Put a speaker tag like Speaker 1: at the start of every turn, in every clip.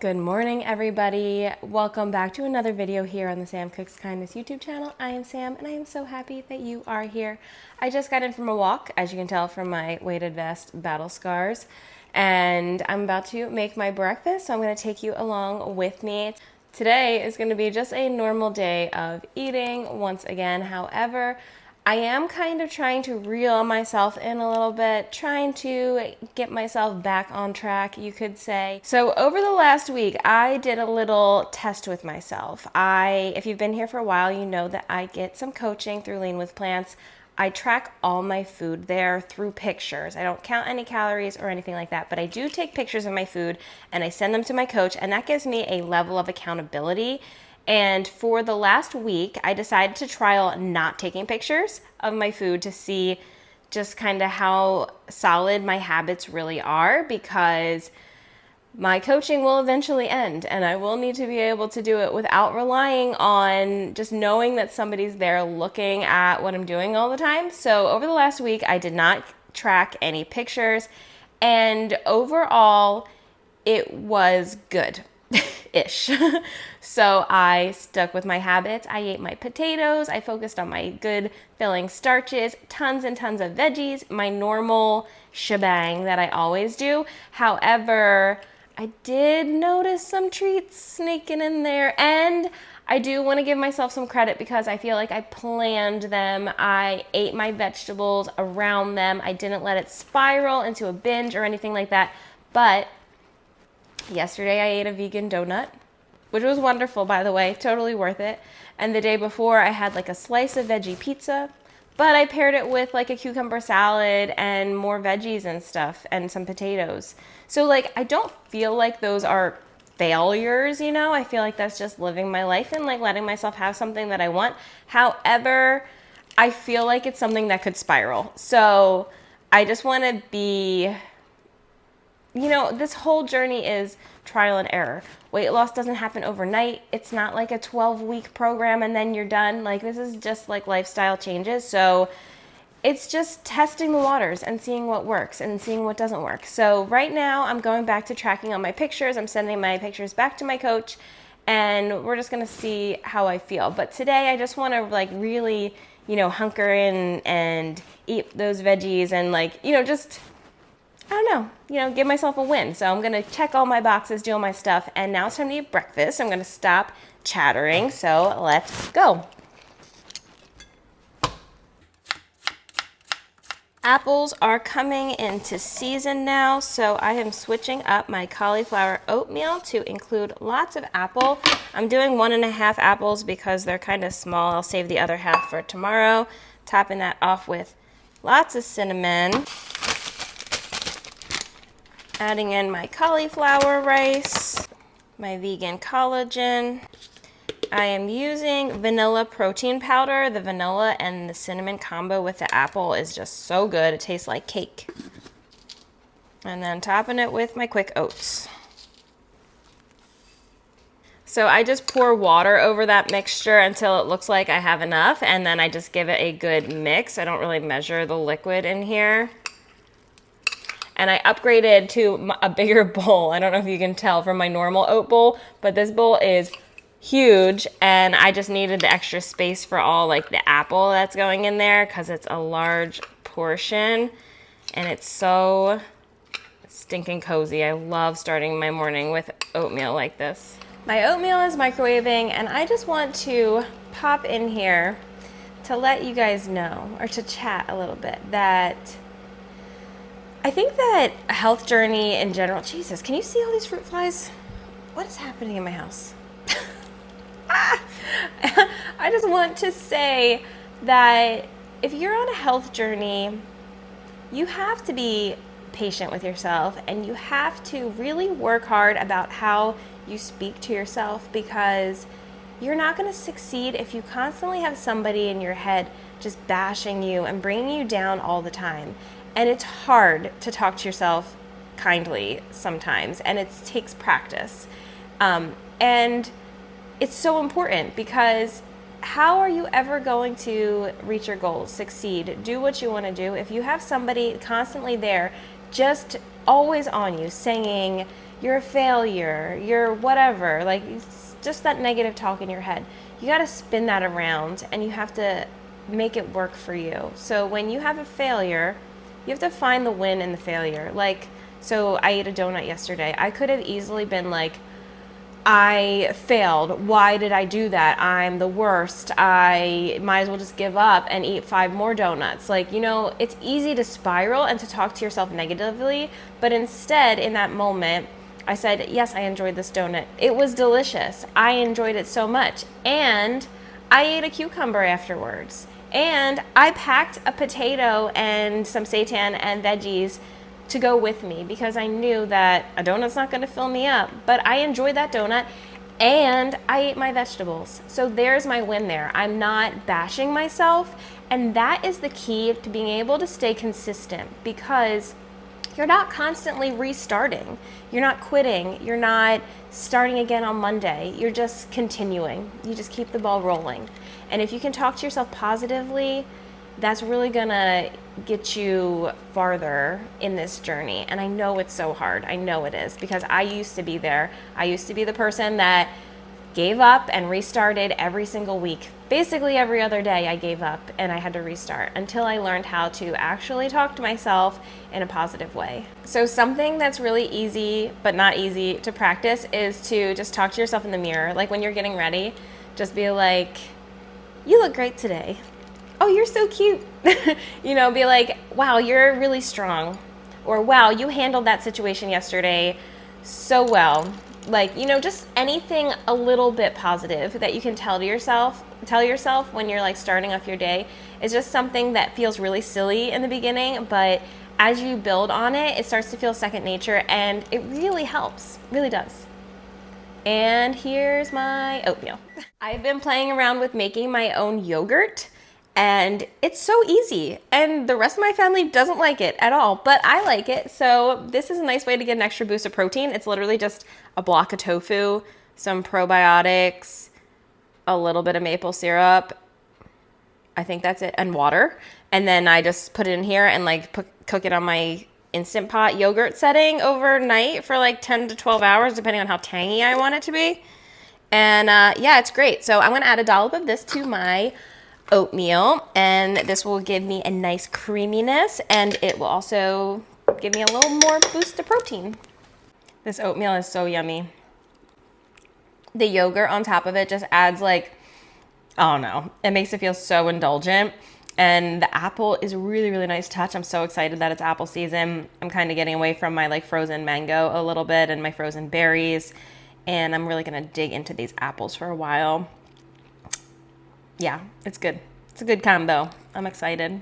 Speaker 1: Good morning, everybody. Welcome back to another video here on the Sam Cooks Kindness YouTube channel. I am Sam, and I am so happy that you are here. I just got in from a walk, as you can tell from my weighted vest battle scars, and I'm about to make my breakfast, so I'm going to take you along with me. Today is going to be just a normal day of eating once again. However, I am kind of trying to reel myself in a little bit, trying to get myself back on track, you could say. So over the last week, I did a little test with myself. If you've been here for a while, you know that I get some coaching through Lean with Plants. I track all my food there through pictures. I don't count any calories or anything like that, but I do take pictures of my food and I send them to my coach, and that gives me a level of accountability. And for the last week, I decided to trial not taking pictures of my food to see just kind of how solid my habits really are, because my coaching will eventually end and I will need to be able to do it without relying on just knowing that somebody's there looking at what I'm doing all the time. So over the last week, I did not track any pictures, and overall, it was good. Ish. So I stuck with my habits. I ate my potatoes. I focused on my good filling starches, tons and tons of veggies, my normal shebang that I always do. However, I did notice some treats sneaking in there, and I do want to give myself some credit because I feel like I planned them. I ate my vegetables around them. I didn't let it spiral into a binge or anything like that. But yesterday I ate a vegan donut, which was wonderful, by the way, totally worth it. And the day before I had like a slice of veggie pizza, but I paired it with like a cucumber salad and more veggies and stuff and some potatoes. So like, I don't feel like those are failures, you know? I feel like that's just living my life and like letting myself have something that I want. However, I feel like it's something that could spiral. So I just want to be, you know, this whole journey is trial and error. Weight loss doesn't happen overnight. It's not like a 12-week program and then you're done. Like, this is just like lifestyle changes. So it's just testing the waters and seeing what works and seeing what doesn't work. So right now I'm going back to tracking on my pictures. I'm sending my pictures back to my coach, and we're just going to see how I feel. But today I just want to like really, you know, hunker in and eat those veggies and like, you know, just, I don't know, you know, give myself a win. So I'm going to check all my boxes, do all my stuff, and now it's time to eat breakfast. I'm going to stop chattering, so let's go. Apples are coming into season now, so I am switching up my cauliflower oatmeal to include lots of apple. I'm doing 1.5 apples because they're kind of small. I'll save the other half for tomorrow. Topping that off with lots of cinnamon. Adding in my cauliflower rice, my vegan collagen. I am using vanilla protein powder. The vanilla and the cinnamon combo with the apple is just so good. It tastes like cake. And then topping it with my quick oats. So I just pour water over that mixture until it looks like I have enough, and then I just give it a good mix. I don't really measure the liquid in here. And I upgraded to a bigger bowl. I don't know if you can tell from my normal oat bowl, but this bowl is huge, and I just needed the extra space for all like the apple that's going in there because it's a large portion, and it's so stinking cozy. I love starting my morning with oatmeal like this. My oatmeal is microwaving, and I just want to pop in here to let you guys know, or to chat a little bit, that I think that a health journey in general, Jesus, can you see all these fruit flies? What is happening in my house? I just want to say that if you're on a health journey, you have to be patient with yourself, and you have to really work hard about how you speak to yourself, because you're not going to succeed if you constantly have somebody in your head just bashing you and bringing you down all the time. And it's hard to talk to yourself kindly sometimes, and it takes practice. And it's so important, because how are you ever going to reach your goals, succeed, do what you want to do if you have somebody constantly there, just always on you, saying, you're a failure, you're whatever, like it's just that negative talk in your head. You got to spin that around and you have to make it work for you. So when you have a failure, you have to find the win in the failure. Like, so I ate a donut yesterday. I could have easily been like, I failed. Why did I do that? I'm the worst. I might as well just give up and eat 5 more donuts. Like, you know, it's easy to spiral and to talk to yourself negatively. But instead, in that moment, I said, yes, I enjoyed this donut. It was delicious. I enjoyed it so much. And I ate a cucumber afterwards. And I packed a potato and some seitan and veggies to go with me because I knew that a donut's not going to fill me up, but I enjoyed that donut and I ate my vegetables. So there's my win there. I'm not bashing myself, and that is the key to being able to stay consistent because you're not constantly restarting. You're not quitting. You're not starting again on Monday. You're just continuing. You just keep the ball rolling. And if you can talk to yourself positively, that's really gonna get you farther in this journey. And I know it's so hard. I know it is because I used to be there. I used to be the person that gave up and restarted every single week. Basically every other day I gave up and I had to restart until I learned how to actually talk to myself in a positive way. So something that's really easy but not easy to practice is to just talk to yourself in the mirror. Like when you're getting ready, just be like, you look great today. Oh, you're so cute. You know, be like, wow, you're really strong. Or wow, you handled that situation yesterday so well. Like, you know, just anything a little bit positive that you can tell yourself when you're like starting off your day. It's just something that feels really silly in the beginning, but as you build on it, it starts to feel second nature and it really helps, really does. And here's my oatmeal. I've been playing around with making my own yogurt. And it's so easy, and the rest of my family doesn't like it at all, but I like it. So this is a nice way to get an extra boost of protein. It's literally just a block of tofu, some probiotics, a little bit of maple syrup. I think that's it, and water. And then I just put it in here and like cook it on my Instant Pot yogurt setting overnight for like 10 to 12 hours, depending on how tangy I want it to be. And yeah, it's great. So I'm gonna add a dollop of this to my oatmeal, and this will give me a nice creaminess, and it will also give me a little more boost of protein. This oatmeal is so yummy. The yogurt on top of it just adds like, I don't know, it makes it feel so indulgent. And the apple is a really, really nice touch. I'm so excited that it's apple season. I'm kind of getting away from my like frozen mango a little bit and my frozen berries, and I'm really gonna dig into these apples for a while. Yeah, it's good. It's a good combo. I'm excited.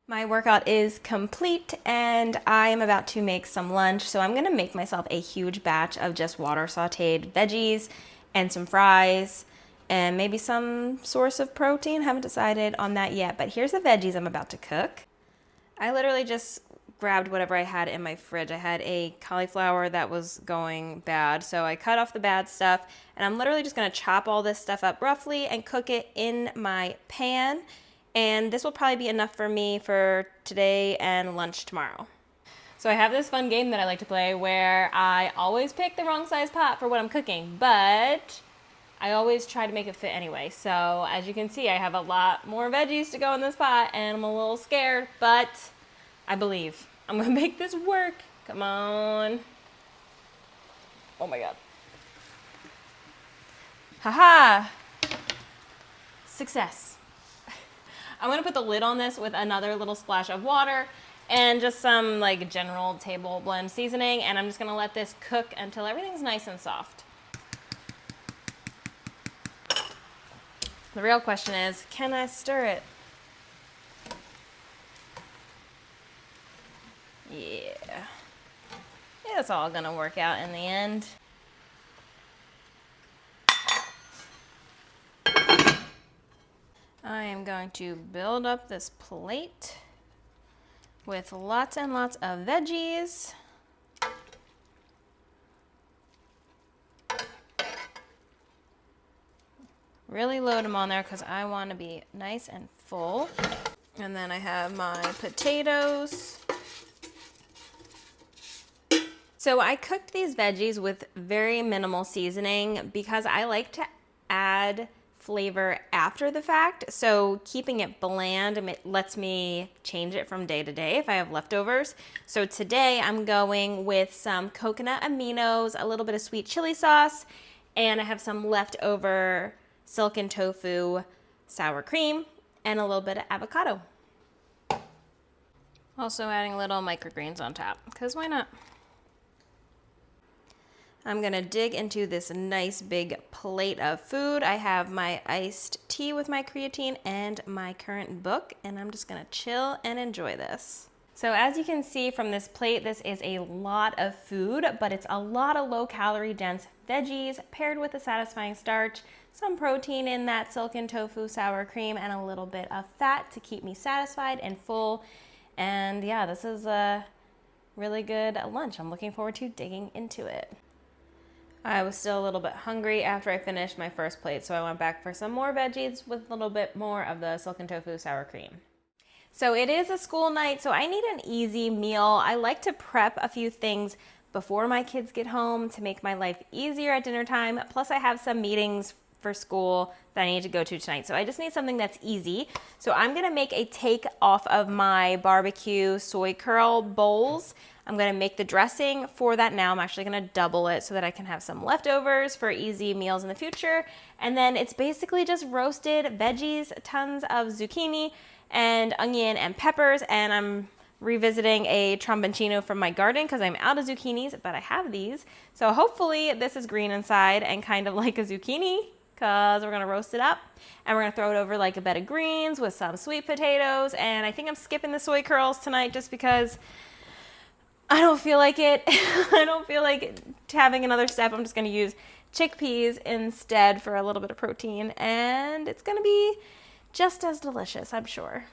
Speaker 1: My workout is complete and I am about to make some lunch. So I'm gonna make myself a huge batch of just water sauteed veggies and some fries and maybe some source of protein. Haven't decided on that yet, but here's the veggies I'm about to cook. I literally just grabbed whatever I had in my fridge. I had a cauliflower that was going bad, so I cut off the bad stuff, and I'm literally just gonna chop all this stuff up roughly and cook it in my pan, and this will probably be enough for me for today and lunch tomorrow. So I have this fun game that I like to play where I always pick the wrong size pot for what I'm cooking, but I always try to make it fit anyway. So as you can see, I have a lot more veggies to go in this pot, and I'm a little scared, but I believe I'm gonna make this work. Come on. Oh my God. Haha. Success. I'm gonna put the lid on this with another little splash of water and just some like general table blend seasoning, and I'm just gonna let this cook until everything's nice and soft. The real question is, can I stir it? Yeah, it's all gonna work out in the end. I am going to build up this plate with lots and lots of veggies. Really load them on there because I want to be nice and full. And then I have my potatoes. So I cooked these veggies with very minimal seasoning because I like to add flavor after the fact. So keeping it bland, it lets me change it from day to day if I have leftovers. So today I'm going with some coconut aminos, a little bit of sweet chili sauce, and I have some leftover silken tofu sour cream and a little bit of avocado. Also adding little microgreens on top, because why not? I'm gonna dig into this nice big plate of food. I have my iced tea with my creatine and my current book, and I'm just gonna chill and enjoy this. So as you can see from this plate, this is a lot of food, but it's a lot of low-calorie dense veggies paired with a satisfying starch, some protein in that silken tofu sour cream, and a little bit of fat to keep me satisfied and full. And yeah, this is a really good lunch. I'm looking forward to digging into it. I was still a little bit hungry after I finished my first plate, so I went back for some more veggies with a little bit more of the silken tofu sour cream. So it is a school night, so I need an easy meal. I like to prep a few things before my kids get home to make my life easier at dinner time. Plus I have some meetings for school that I need to go to tonight. So I just need something that's easy. So I'm gonna make a take off of my barbecue soy curl bowls. I'm gonna make the dressing for that now. I'm actually gonna double it so that I can have some leftovers for easy meals in the future. And then it's basically just roasted veggies, tons of zucchini and onion and peppers. And I'm revisiting a tromboncino from my garden because I'm out of zucchinis, but I have these. So hopefully this is green inside and kind of like a zucchini, because we're gonna roast it up and we're gonna throw it over like a bed of greens with some sweet potatoes. And I think I'm skipping the soy curls tonight just because I don't feel like it. I don't feel like having another step. I'm just going to use chickpeas instead for a little bit of protein, and it's going to be just as delicious, I'm sure.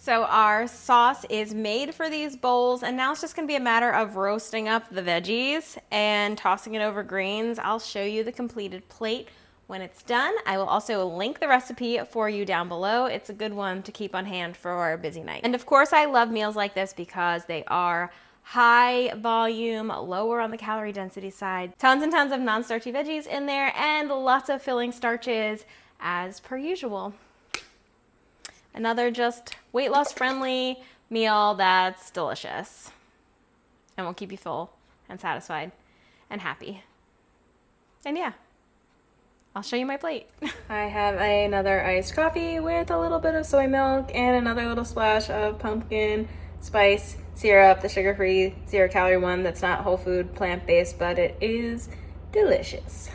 Speaker 1: So our sauce is made for these bowls, and now it's just gonna be a matter of roasting up the veggies and tossing it over greens. I'll show you the completed plate when it's done. I will also link the recipe for you down below. It's a good one to keep on hand for a busy night. And of course, I love meals like this because they are high volume, lower on the calorie density side. Tons and tons of non-starchy veggies in there and lots of filling starches as per usual. Another just weight loss friendly meal that's delicious and will keep you full and satisfied and happy. And yeah, I'll show you my plate. I have another iced coffee with a little bit of soy milk and another little splash of pumpkin spice syrup, the sugar-free 0-calorie one that's not whole food plant-based, but it is delicious.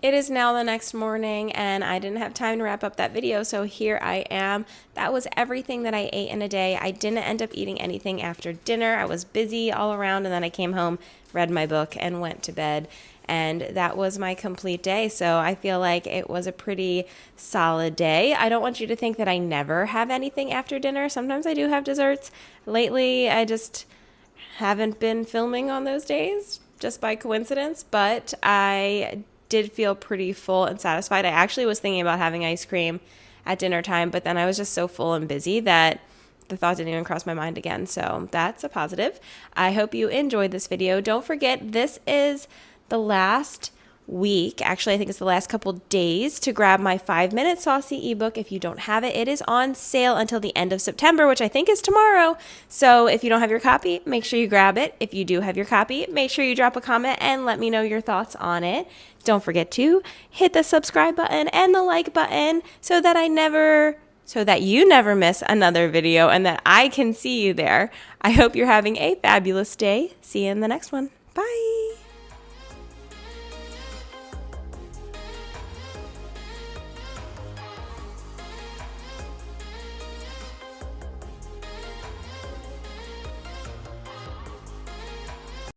Speaker 1: It is now the next morning and I didn't have time to wrap up that video, so here I am. That was everything that I ate in a day. I didn't end up eating anything after dinner. I was busy all around, and then I came home, read my book, and went to bed. And that was my complete day. So I feel like it was a pretty solid day. I don't want you to think that I never have anything after dinner. Sometimes I do have desserts. Lately, I just haven't been filming on those days, just by coincidence, but I did feel pretty full and satisfied. I actually was thinking about having ice cream at dinner time, but then I was just so full and busy that the thought didn't even cross my mind again. So that's a positive. I hope you enjoyed this video. Don't forget, this is the last week, actually I think it's the last couple days, to grab my 5-minute saucy ebook. If you don't have it, it is on sale until the end of September, which I think is tomorrow. So if you don't have your copy, make sure you grab it. If you do have your copy, make sure you drop a comment and let me know your thoughts on it. Don't forget to hit the subscribe button and the like button so that I never so that you never miss another video and that I can see you there. I hope you're having a fabulous day. See you in the next one.